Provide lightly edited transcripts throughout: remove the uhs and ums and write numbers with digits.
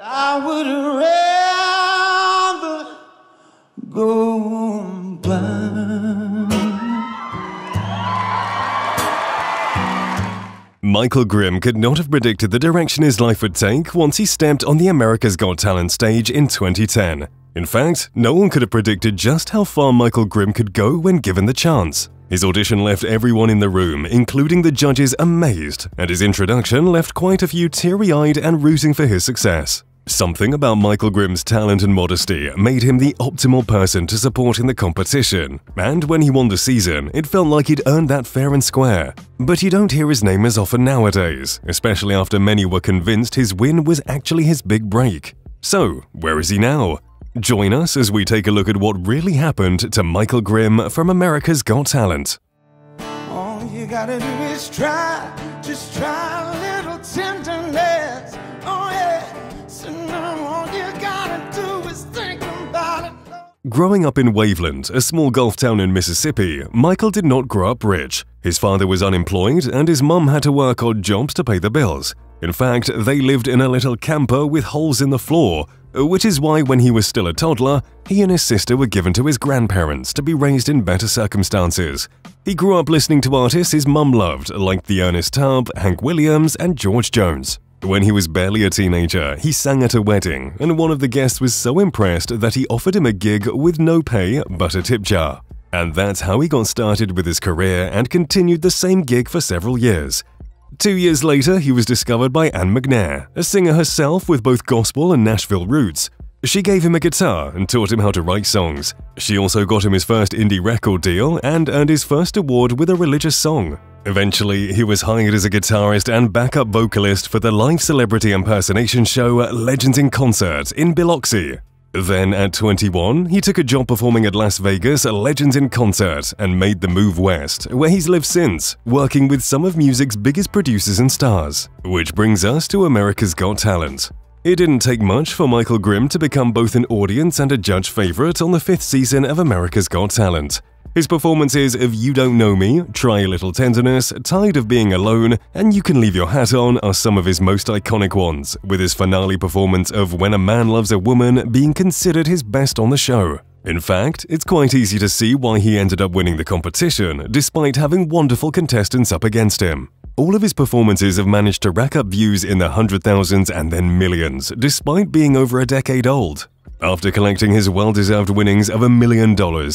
I would rather go blind. Michael Grimm could not have predicted the direction his life would take once he stepped on the America's Got Talent stage in 2010. In fact, no one could have predicted just how far Michael Grimm could go when given the chance. His audition left everyone in the room, including the judges, amazed, and his introduction left quite a few teary-eyed and rooting for his success. Something about Michael Grimm's talent and modesty made him the optimal person to support in the competition, and when he won the season, it felt like he'd earned that fair and square. But you don't hear his name as often nowadays, especially after many were convinced his win was actually his big break. So, where is he now? Join us as we take a look at what really happened to Michael Grimm from America's Got Talent. All you gotta do is try, just try a little tenderness. Oh yeah, so now all you gotta do is think about it. Growing up in Waveland, a small Gulf town in Mississippi, Michael did not grow up rich. His father was unemployed and his mum had to work odd jobs to pay the bills. In fact, they lived in a little camper with holes in the floor, which is why when he was still a toddler, he and his sister were given to his grandparents to be raised in better circumstances. He grew up listening to artists his mum loved, like the Ernest Tubb, Hank Williams, and George Jones. When he was barely a teenager, he sang at a wedding, and one of the guests was so impressed that he offered him a gig with no pay but a tip jar. And that's how he got started with his career and continued the same gig for several years. 2 years later, he was discovered by Ann McNair, a singer herself with both gospel and Nashville roots. She gave him a guitar and taught him how to write songs. She also got him his first indie record deal and earned his first award with a religious song. Eventually, he was hired as a guitarist and backup vocalist for the live celebrity impersonation show Legends in Concert in Biloxi. Then, at 21, he took a job performing at Las Vegas' Legends in Concert and made the move west, where he's lived since, working with some of music's biggest producers and stars. Which brings us to America's Got Talent. It didn't take much for Michael Grimm to become both an audience and a judge favorite on the 5th season of America's Got Talent. His performances of You Don't Know Me, Try a Little Tenderness, Tired of Being Alone, and You Can Leave Your Hat On are some of his most iconic ones, with his finale performance of When a Man Loves a Woman being considered his best on the show. In fact, it's quite easy to see why he ended up winning the competition, despite having wonderful contestants up against him. All of his performances have managed to rack up views in the 100,000s and then millions, despite being over a decade old. After collecting his well-deserved winnings of $1 million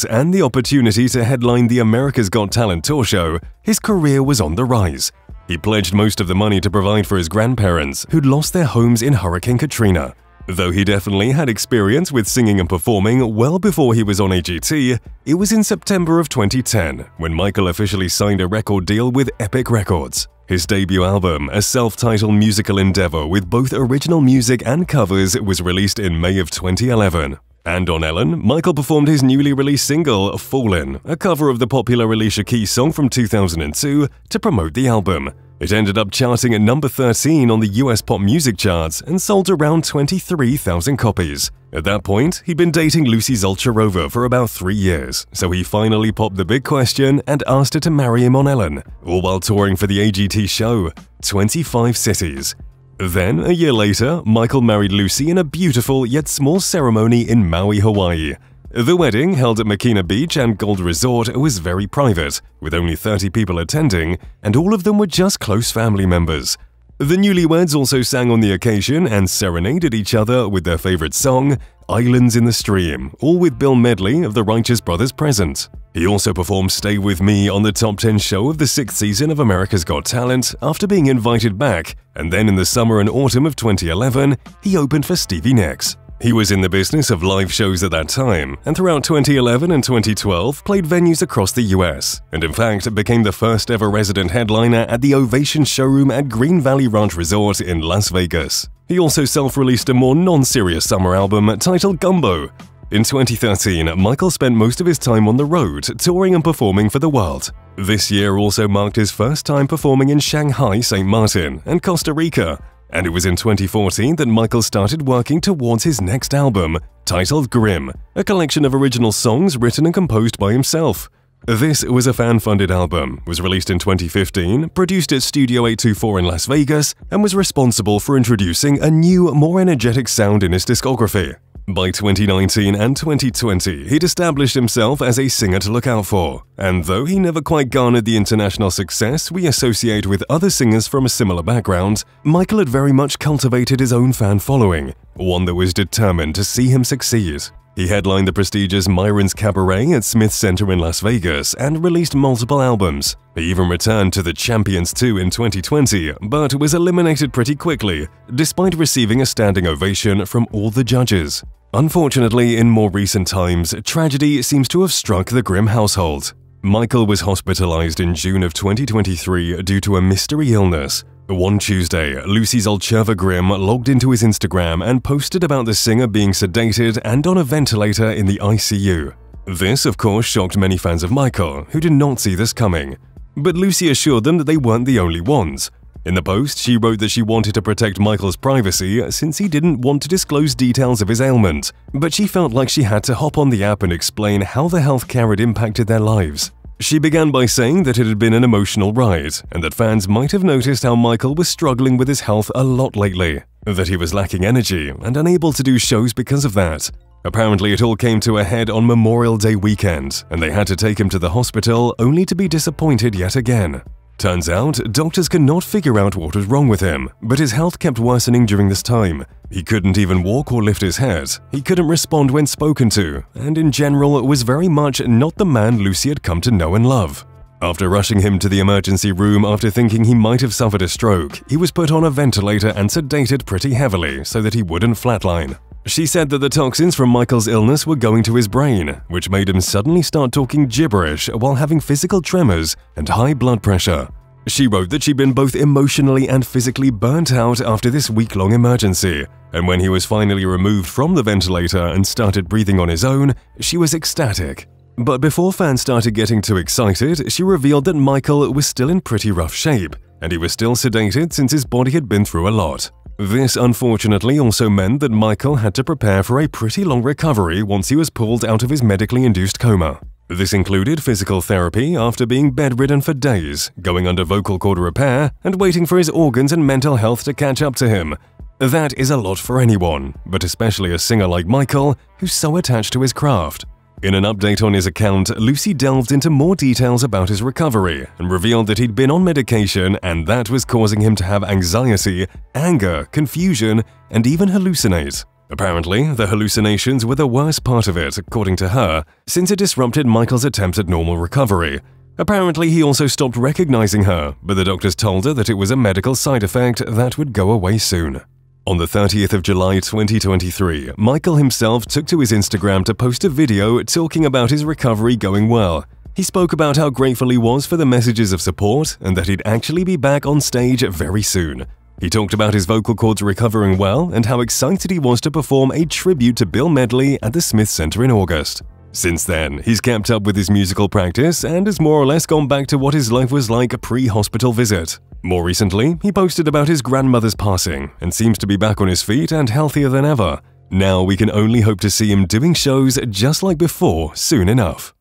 and the opportunity to headline the America's Got Talent tour show, his career was on the rise. He pledged most of the money to provide for his grandparents, who'd lost their homes in Hurricane Katrina. Though he definitely had experience with singing and performing well before he was on AGT, it was in September of 2010 when Michael officially signed a record deal with Epic Records. His debut album, a self-titled musical endeavor with both original music and covers, was released in May of 2011. And on Ellen, Michael performed his newly released single, Fallin', a cover of the popular Alicia Keys song from 2002, to promote the album. It ended up charting at number 13 on the US pop music charts and sold around 23,000 copies. At that point, he'd been dating Lucy Zolcharova for about 3 years, so he finally popped the big question and asked her to marry him on Ellen, all while touring for the AGT show, 25 cities. Then, a year later, Michael married Lucy in a beautiful yet small ceremony in Maui, Hawaii. The wedding, held at Makina Beach and Gold Resort, was very private, with only 30 people attending, and all of them were just close family members. The newlyweds also sang on the occasion and serenaded each other with their favorite song, Islands in the Stream, all with Bill Medley of the Righteous Brothers present. He also performed Stay With Me on the Top 10 show of the 6th season of America's Got Talent after being invited back, and then in the summer and autumn of 2011, he opened for Stevie Nicks. He was in the business of live shows at that time, and throughout 2011 and 2012 played venues across the US, and in fact became the first ever resident headliner at the Ovation Showroom at Green Valley Ranch Resort in Las Vegas. He also self-released a more non-serious summer album titled Gumbo. In 2013, Michael spent most of his time on the road, touring and performing for the world. This year also marked his first time performing in Shanghai, St. Martin, and Costa Rica. And it was in 2014 that Michael started working towards his next album, titled Grimm, a collection of original songs written and composed by himself. This was a fan-funded album, was released in 2015, produced at Studio 824 in Las Vegas, and was responsible for introducing a new, more energetic sound in his discography. By 2019 and 2020, he'd established himself as a singer to look out for, and though he never quite garnered the international success we associate with other singers from a similar background, Michael had very much cultivated his own fan following, one that was determined to see him succeed. He headlined the prestigious Myron's Cabaret at Smith Center in Las Vegas and released multiple albums. He even returned to the Champions 2 in 2020, but was eliminated pretty quickly, despite receiving a standing ovation from all the judges. Unfortunately, in more recent times, tragedy seems to have struck the Grimm household. Michael was hospitalized in June of 2023 due to a mystery illness. One Tuesday, Lucy Zolcheva Grimm logged into his Instagram and posted about the singer being sedated and on a ventilator in the ICU. This, of course, shocked many fans of Michael, who did not see this coming. But Lucy assured them that they weren't the only ones. In the post, she wrote that she wanted to protect Michael's privacy since he didn't want to disclose details of his ailment, but she felt like she had to hop on the app and explain how the healthcare had impacted their lives. She began by saying that it had been an emotional ride, and that fans might have noticed how Michael was struggling with his health a lot lately, that he was lacking energy and unable to do shows because of that. Apparently, it all came to a head on Memorial Day weekend, and they had to take him to the hospital only to be disappointed yet again. Turns out, doctors could not figure out what was wrong with him, but his health kept worsening during this time. He couldn't even walk or lift his head, he couldn't respond when spoken to, and in general was very much not the man Lucy had come to know and love. After rushing him to the emergency room after thinking he might have suffered a stroke, he was put on a ventilator and sedated pretty heavily so that he wouldn't flatline. She said that the toxins from Michael's illness were going to his brain, which made him suddenly start talking gibberish while having physical tremors and high blood pressure. She wrote that she'd been both emotionally and physically burnt out after this week-long emergency, and when he was finally removed from the ventilator and started breathing on his own, she was ecstatic. But before fans started getting too excited, she revealed that Michael was still in pretty rough shape, and he was still sedated since his body had been through a lot. This unfortunately also meant that Michael had to prepare for a pretty long recovery once he was pulled out of his medically induced coma. This included physical therapy after being bedridden for days, going under vocal cord repair, and waiting for his organs and mental health to catch up to him. That is a lot for anyone, but especially a singer like Michael, who's so attached to his craft. In an update on his account, Lucy delved into more details about his recovery and revealed that he'd been on medication and that was causing him to have anxiety, anger, confusion, and even hallucinate. Apparently, the hallucinations were the worst part of it, according to her, since it disrupted Michael's attempts at normal recovery. Apparently, he also stopped recognizing her, but the doctors told her that it was a medical side effect that would go away soon. On the 30th of July 2023, Michael himself took to his Instagram to post a video talking about his recovery going well. He spoke about how grateful he was for the messages of support and that he'd actually be back on stage very soon. He talked about his vocal cords recovering well and how excited he was to perform a tribute to Bill Medley at the Smith Center in August. Since then, he's kept up with his musical practice and has more or less gone back to what his life was like pre-hospital visit. More recently, he posted about his grandmother's passing and seems to be back on his feet and healthier than ever. Now we can only hope to see him doing shows just like before soon enough.